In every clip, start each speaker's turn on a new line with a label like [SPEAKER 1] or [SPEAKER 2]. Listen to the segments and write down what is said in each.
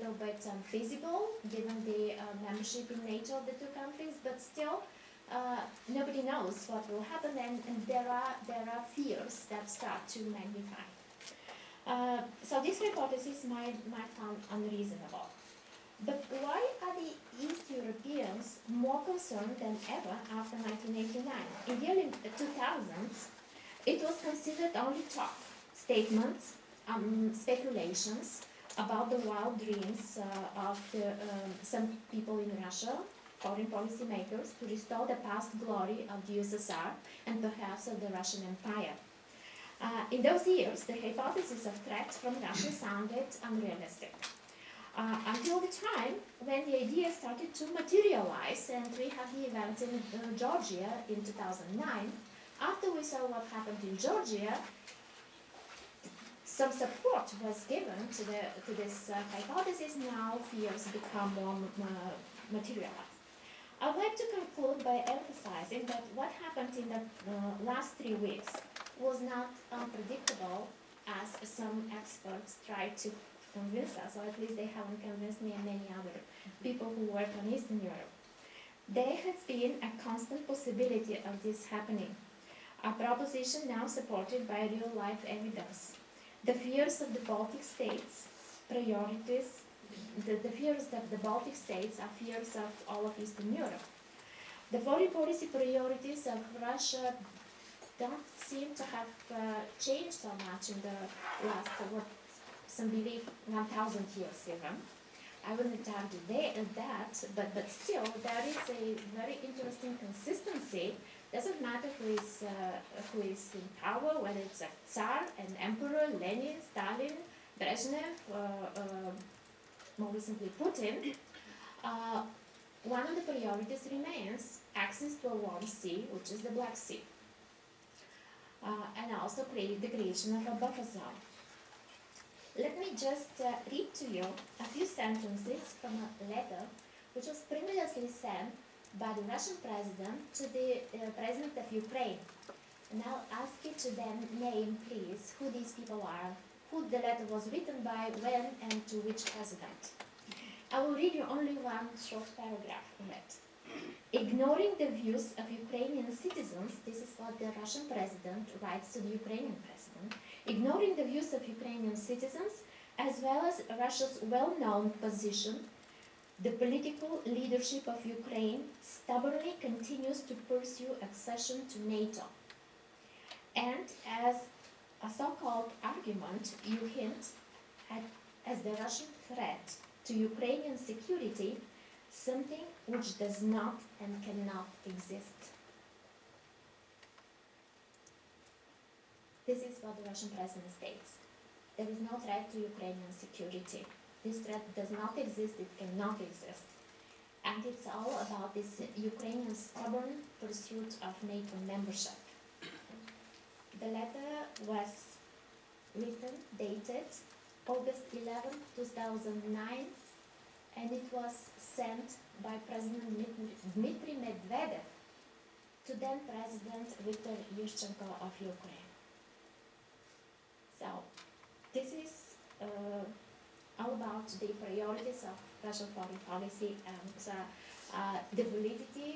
[SPEAKER 1] little bit unfeasible given the membership in NATO of the two countries, but still nobody knows what will happen, and there are fears that start to magnify. So this hypothesis might sound unreasonable. But why are the East Europeans more concerned than ever after 1989? In the early 2000s, it was considered only talk, statements, speculations about the wild dreams of some people in Russia, foreign policy makers, to restore the past glory of the USSR and perhaps of the Russian Empire. In those years, the hypothesis of threats from Russia sounded unrealistic. Until the time when the idea started to materialize, and we had the events in Georgia in 2009. After we saw what happened in Georgia, some support was given to this hypothesis. Now fears become more materialized. I would like to conclude by emphasizing that what happened in the last 3 weeks was not unpredictable, as some experts tried to convince us, or at least they haven't convinced me and many other people who work on Eastern Europe. There has been a constant possibility of this happening, a proposition now supported by real-life evidence. The fears of the Baltic states, priorities, the fears of the Baltic states are fears of all of Eastern Europe. The foreign policy priorities of Russia don't seem to have changed so much in the last, what some believe, 1,000 years even. I wouldn't argue that, but still there is a very interesting consistency. Doesn't matter who is in power, whether it's a Tsar, an emperor, Lenin, Stalin, Brezhnev, more recently Putin. One of the priorities remains access to a warm sea, which is the Black Sea, and also the creation of a buffer zone. Let me just read to you a few sentences from a letter which was previously sent by the Russian president to the president of Ukraine. And I'll ask you to then name, please, who these people are, who the letter was written by, when, and to which president. I will read you only one short paragraph from it. Ignoring the views of Ukrainian citizens, this is what the Russian president writes to the Ukrainian president, ignoring the views of Ukrainian citizens, as well as Russia's well-known position, the political leadership of Ukraine stubbornly continues to pursue accession to NATO. And as a so-called argument, you hint at as the Russian threat to Ukrainian security, something which does not and cannot exist. This is what the Russian president states. There is no threat to Ukrainian security. This threat does not exist, it cannot exist. And it's all about this Ukrainian stubborn pursuit of NATO membership. The letter was written, dated August 11, 2009, and it was sent by President Dmitry Medvedev to then President Viktor Yushchenko of Ukraine. So, this is all about the priorities of Russian foreign policy and the validity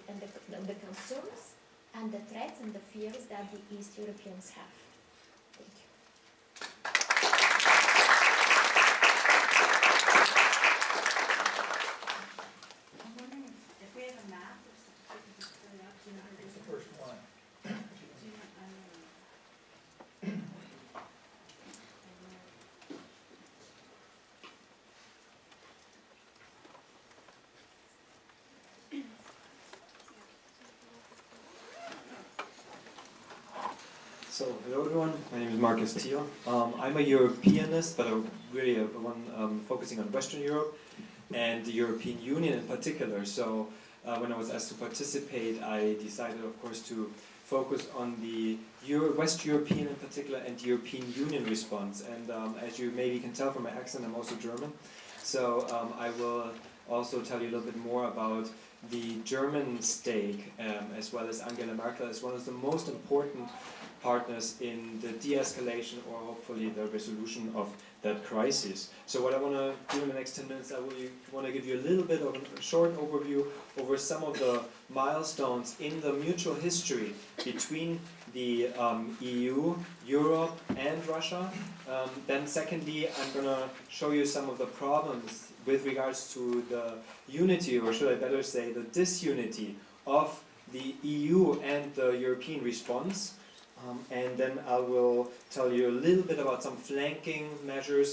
[SPEAKER 1] and the concerns and the threats and the fears that the East Europeans have. Thank you.
[SPEAKER 2] I'm wondering if we have a map or something we can just put it up. Do you know how to do
[SPEAKER 3] It's the
[SPEAKER 2] it?
[SPEAKER 3] first one.
[SPEAKER 2] Do you know, I don't know.
[SPEAKER 4] So, hello everyone, my name is Markus Thiel. I'm a Europeanist, but really one focusing on Western Europe and the European Union in particular. So, when I was asked to participate, I decided, of course, to focus on the West European in particular and European Union response. And as you maybe can tell from my accent, I'm also German. So, I will also tell you a little bit more about the German stake, as well as Angela Merkel, as one of the most important partners in the de-escalation or hopefully the resolution of that crisis. So what I want to do in the next 10 minutes, I want to give you a little bit of a short overview over some of the milestones in the mutual history between the EU, Europe, and Russia. Then secondly, I'm going to show you some of the problems with regards to the unity, or should I better say the disunity, of the EU and the European response. And then I will tell you a little bit about some flanking measures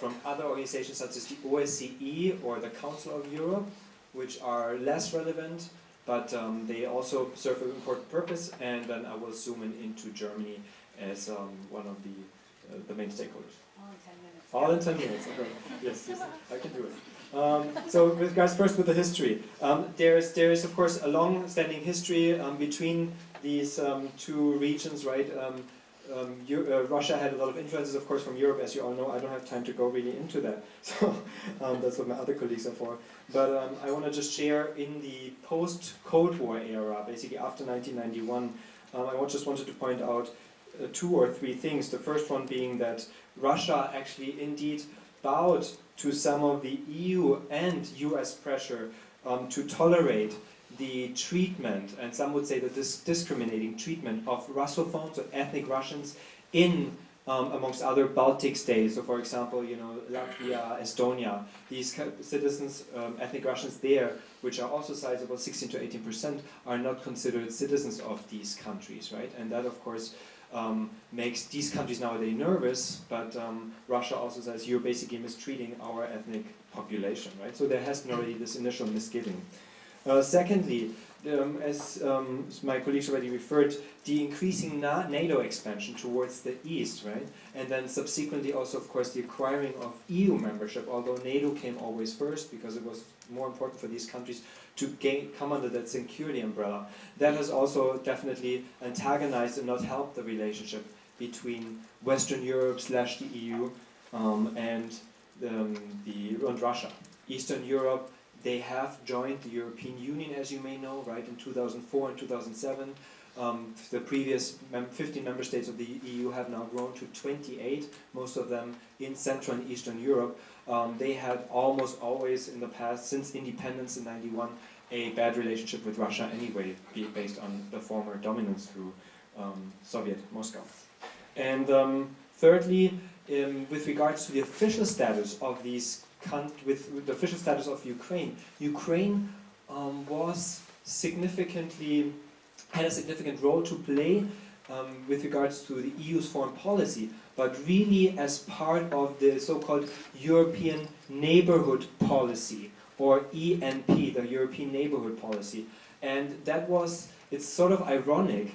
[SPEAKER 4] from other organizations such as the OSCE or the Council of Europe, which are less relevant, but they also serve an important purpose. And then I will zoom into Germany as one of the main stakeholders.
[SPEAKER 2] All in 10 minutes.
[SPEAKER 4] All in 10 minutes, okay. Yes, yes, I can do it. So with regards first with the history, there is of course a long-standing history between these two regions, right? Russia had a lot of influences, of course, from Europe, as you all know. I don't have time to go really into that, so that's what my other colleagues are for. But I want to just share in the post-Cold War era, basically after 1991, I just wanted to point out 2 or 3 things. The first one being that Russia actually indeed bowed to some of the EU and US pressure to tolerate the treatment, and some would say the discriminating treatment of Russophones or ethnic Russians in, amongst other Baltic states. So for example, Latvia, Estonia, these citizens, ethnic Russians there, which are also sizable, 16 to 18%, are not considered citizens of these countries, right? And that of course makes these countries nowadays nervous, but Russia also says you're basically mistreating our ethnic population, right? So there has been already this initial misgiving. Secondly, as my colleagues already referred, the increasing NATO expansion towards the east, right? And then subsequently also, of course, the acquiring of EU membership, although NATO came always first because it was more important for these countries to come under that security umbrella. That has also definitely antagonized and not helped the relationship between Western Europe / the EU and Russia. Eastern Europe, they have joined the European Union, as you may know, right, in 2004 and 2007. The previous 15 member states of the EU have now grown to 28, most of them in Central and Eastern Europe. They had almost always in the past, since independence in '91, a bad relationship with Russia anyway, based on the former dominance through Soviet Moscow. And thirdly, with regards to the official status of these with the official status of Ukraine, Ukraine had a significant role to play with regards to the EU's foreign policy, but really as part of the so-called European Neighborhood Policy, or ENP, the European Neighborhood Policy. And it's sort of ironic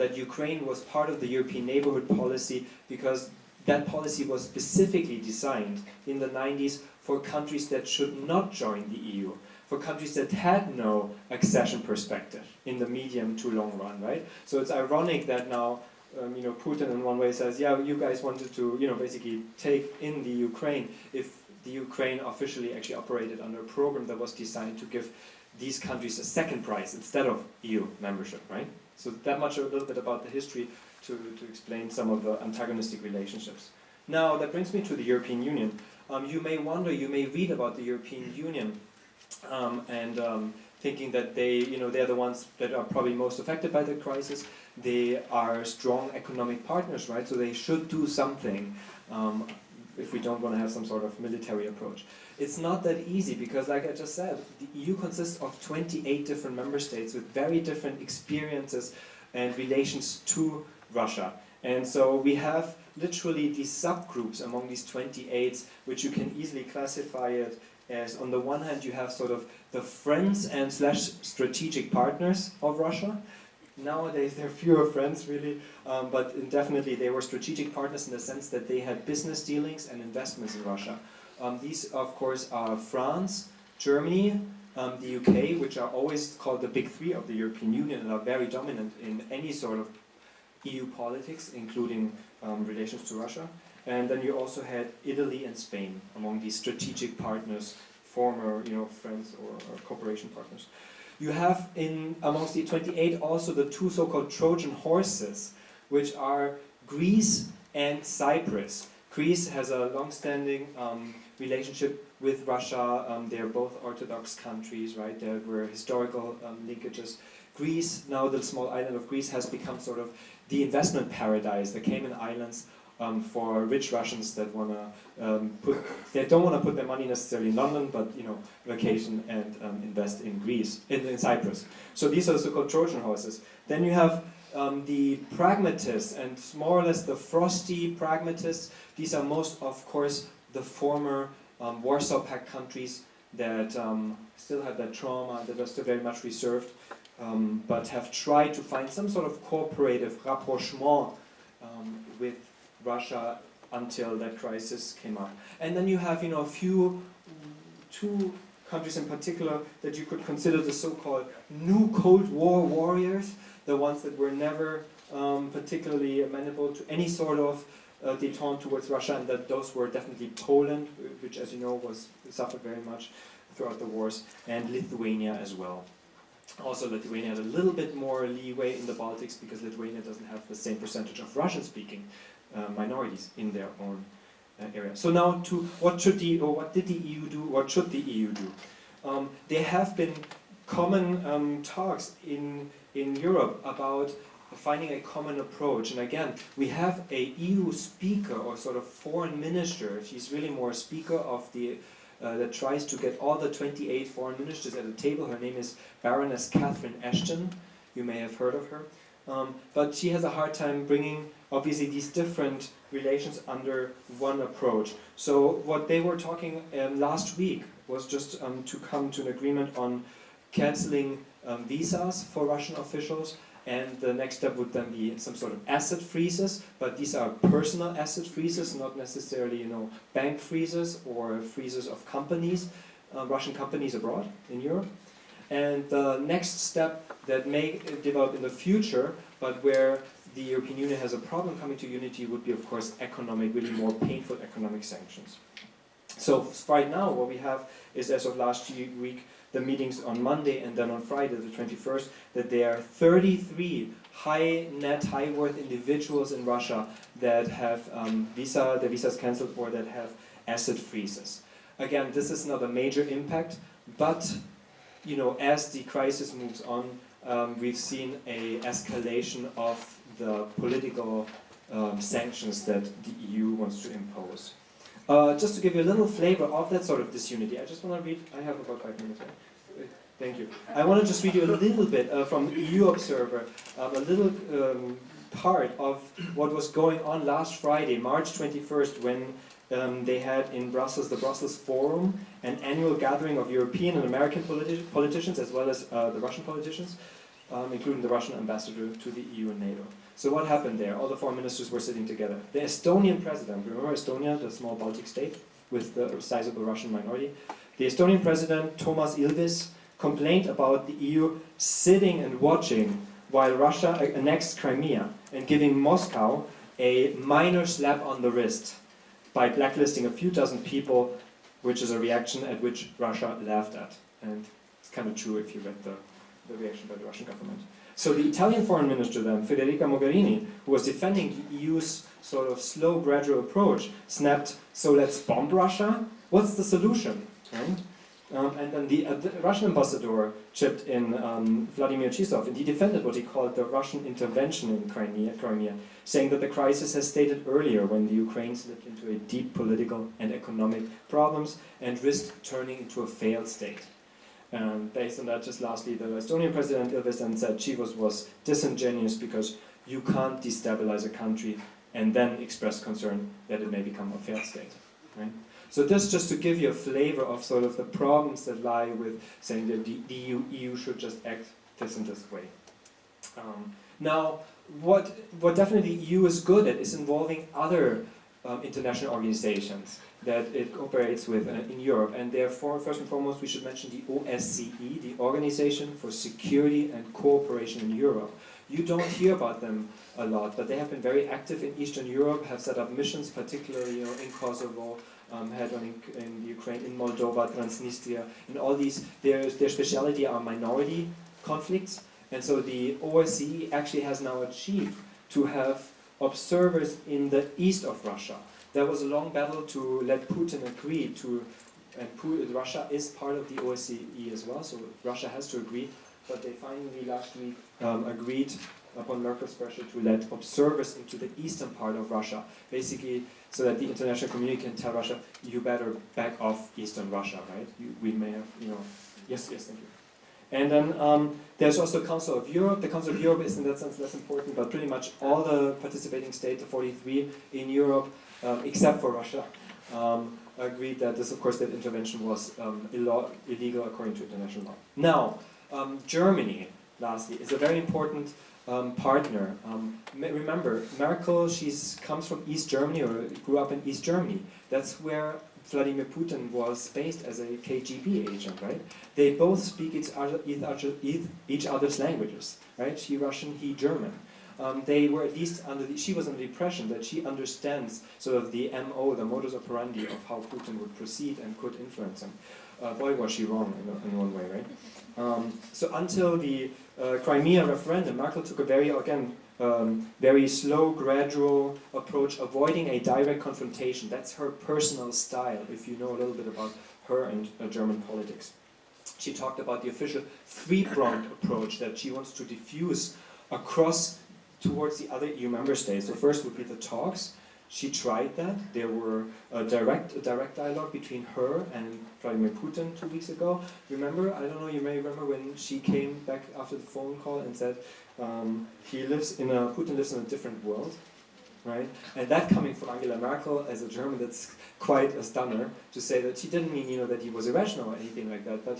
[SPEAKER 4] that Ukraine was part of the European Neighborhood Policy because that policy was specifically designed in the 90s for countries that should not join the EU, for countries that had no accession perspective in the medium to long run, right? So it's ironic that now, Putin in one way says, yeah, you guys wanted to, basically take in the Ukraine, if the Ukraine officially actually operated under a program that was designed to give these countries a second prize instead of EU membership, right? So that much a little bit about the history to explain some of the antagonistic relationships. Now, that brings me to the European Union. You may wonder, you may read about the European Union and thinking that they're the ones that are probably most affected by the crisis. They are strong economic partners, right? So they should do something if we don't want to have some sort of military approach. It's not that easy because, like I just said, the EU consists of 28 different member states with very different experiences and relations to Russia. And so we have literally these subgroups among these 28, which you can easily classify it as, on the one hand, you have sort of the friends and / strategic partners of Russia. Nowadays, there are fewer friends, really, but definitely they were strategic partners in the sense that they had business dealings and investments in Russia. These, of course, are France, Germany, the UK, which are always called the big three of the European Union and are very dominant in any sort of EU politics, including relations to Russia. And then you also had Italy and Spain among these strategic partners, former friends or cooperation partners. You have amongst the 28 also the two so-called Trojan horses, which are Greece and Cyprus. Greece has a long-standing relationship with Russia. They're both Orthodox countries, right? There were historical linkages. Greece, now the small island of Greece, has become sort of the investment paradise, the Cayman Islands, for rich Russians that they don't want to put their money necessarily in London, but vacation and invest in Greece, in Cyprus. So these are the so-called Trojan horses. Then you have the pragmatists, and more or less the frosty pragmatists. These are most, of course, the former Warsaw Pact countries that still have that trauma, that are still very much reserved, but have tried to find some sort of cooperative rapprochement with Russia until that crisis came up. And then you have, two countries in particular that you could consider the so-called new Cold War warriors, the ones that were never particularly amenable to any sort of detente towards Russia, and that those were definitely Poland, which, as you know, suffered very much throughout the wars, and Lithuania as well. Also, Lithuania had a little bit more leeway in the Baltics because Lithuania doesn't have the same percentage of Russian-speaking minorities in their own area. So now, what did the EU do? What should the EU do? There have been common talks in Europe about finding a common approach. And again, we have a EU speaker or sort of foreign minister. She's really more a speaker of the that tries to get all the 28 foreign ministers at a table. Her name is Baroness Catherine Ashton. You may have heard of her. But she has a hard time bringing, obviously, these different relations under one approach. So what they were talking last week was just to come to an agreement on canceling visas for Russian officials, and the next step would then be some sort of asset freezes, but these are personal asset freezes, not necessarily bank freezes or freezes of companies, Russian companies abroad in Europe. And the next step that may develop in the future, but where the European Union has a problem coming to unity, would be, of course, really more painful economic sanctions. So right now, what we have is, as of last week, the meetings on Monday and then on Friday, the 21st, that there are 33 high-worth individuals in Russia that have their visas cancelled or that have asset freezes. Again, this is not a major impact, but as the crisis moves on, we've seen an escalation of the political sanctions that the EU wants to impose. Just to give you a little flavor of that sort of disunity, I just want to read, I have about 5 minutes, right? Thank you. I want to just read you a little bit from EU Observer, a little part of what was going on last Friday, March 21st, when they had in Brussels, the Brussels Forum, an annual gathering of European and American politicians, as well as the Russian politicians, including the Russian ambassador to the EU and NATO. So what happened there? All the foreign ministers were sitting together. The Estonian president, remember Estonia, the small Baltic state with the sizable Russian minority? The Estonian president, Toomas Ilves, complained about the EU sitting and watching while Russia annexed Crimea and giving Moscow a minor slap on the wrist by blacklisting a few dozen people, which is a reaction at which Russia laughed at. And it's kind of true if you read the reaction by the Russian government. So the Italian foreign minister then, Federica Mogherini, who was defending the EU's sort of slow, gradual approach, snapped, so let's bomb Russia? What's the solution? Right? And then the Russian ambassador chipped in, Vladimir Chisov, and he defended what he called the Russian intervention in Crimea, saying that the crisis has stated earlier when the Ukraine slipped into a deep political and economic problems and risked turning into a failed state. Based on that, just lastly, the Estonian president Ilves then said Chivos was disingenuous because you can't destabilize a country and then express concern that it may become a failed state. Right? So this just to give you a flavor of sort of the problems that lie with saying that the EU should just act this and this way. Now, what definitely EU is good at is involving other international organizations that it cooperates with in Europe, and therefore, first and foremost, we should mention the OSCE, the Organization for Security and Cooperation in Europe. You don't hear about them a lot, but they have been very active in Eastern Europe, have set up missions, particularly in Kosovo, had one in Ukraine, in Moldova, Transnistria, and all these. Their speciality are minority conflicts, and so the OSCE actually has now achieved to have observers in the east of Russia. There was a long battle to let Putin agree to, and Russia is part of the OSCE as well, so Russia has to agree, but they finally last week agreed upon Merkel's pressure to let observers into the eastern part of Russia, basically so that the international community can tell Russia, you better back off eastern Russia, right? We may have, yes, thank you. And then there's also the Council of Europe. The Council of Europe is in that sense less important, but pretty much all the participating states, the 43 in Europe, except for Russia, agreed that this, of course, that intervention was illegal according to international law. Now, Germany, lastly, is a very important partner. Remember, Merkel, she comes from East Germany, or grew up in East Germany. That's where Vladimir Putin was based as a KGB agent, right? They both speak each other's languages, right? She Russian, he German. They were at least she was under the impression that she understands sort of the MO, the modus operandi of how Putin would proceed and could influence him. Boy, was she wrong in one way, right? So until the Crimea referendum, Merkel took a very slow, gradual approach, avoiding a direct confrontation. That's her personal style, if you know a little bit about her and German politics. She talked about the official three-pronged approach that she wants to diffuse across towards the other EU member states. So first would be the talks. She tried that. There were a direct dialogue between her and Vladimir Putin 2 weeks ago. Remember, I don't know, you may remember when she came back after the phone call and said Putin lives in a different world, right? And that coming from Angela Merkel as a German, that's quite a stunner to say that she didn't mean, that he was irrational or anything like that. But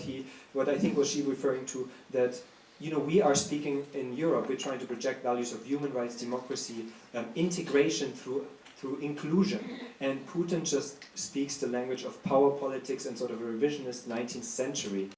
[SPEAKER 4] what I think was she referring to that. We are speaking in Europe, we're trying to project values of human rights, democracy, integration through inclusion. And Putin just speaks the language of power politics and sort of a revisionist 19th century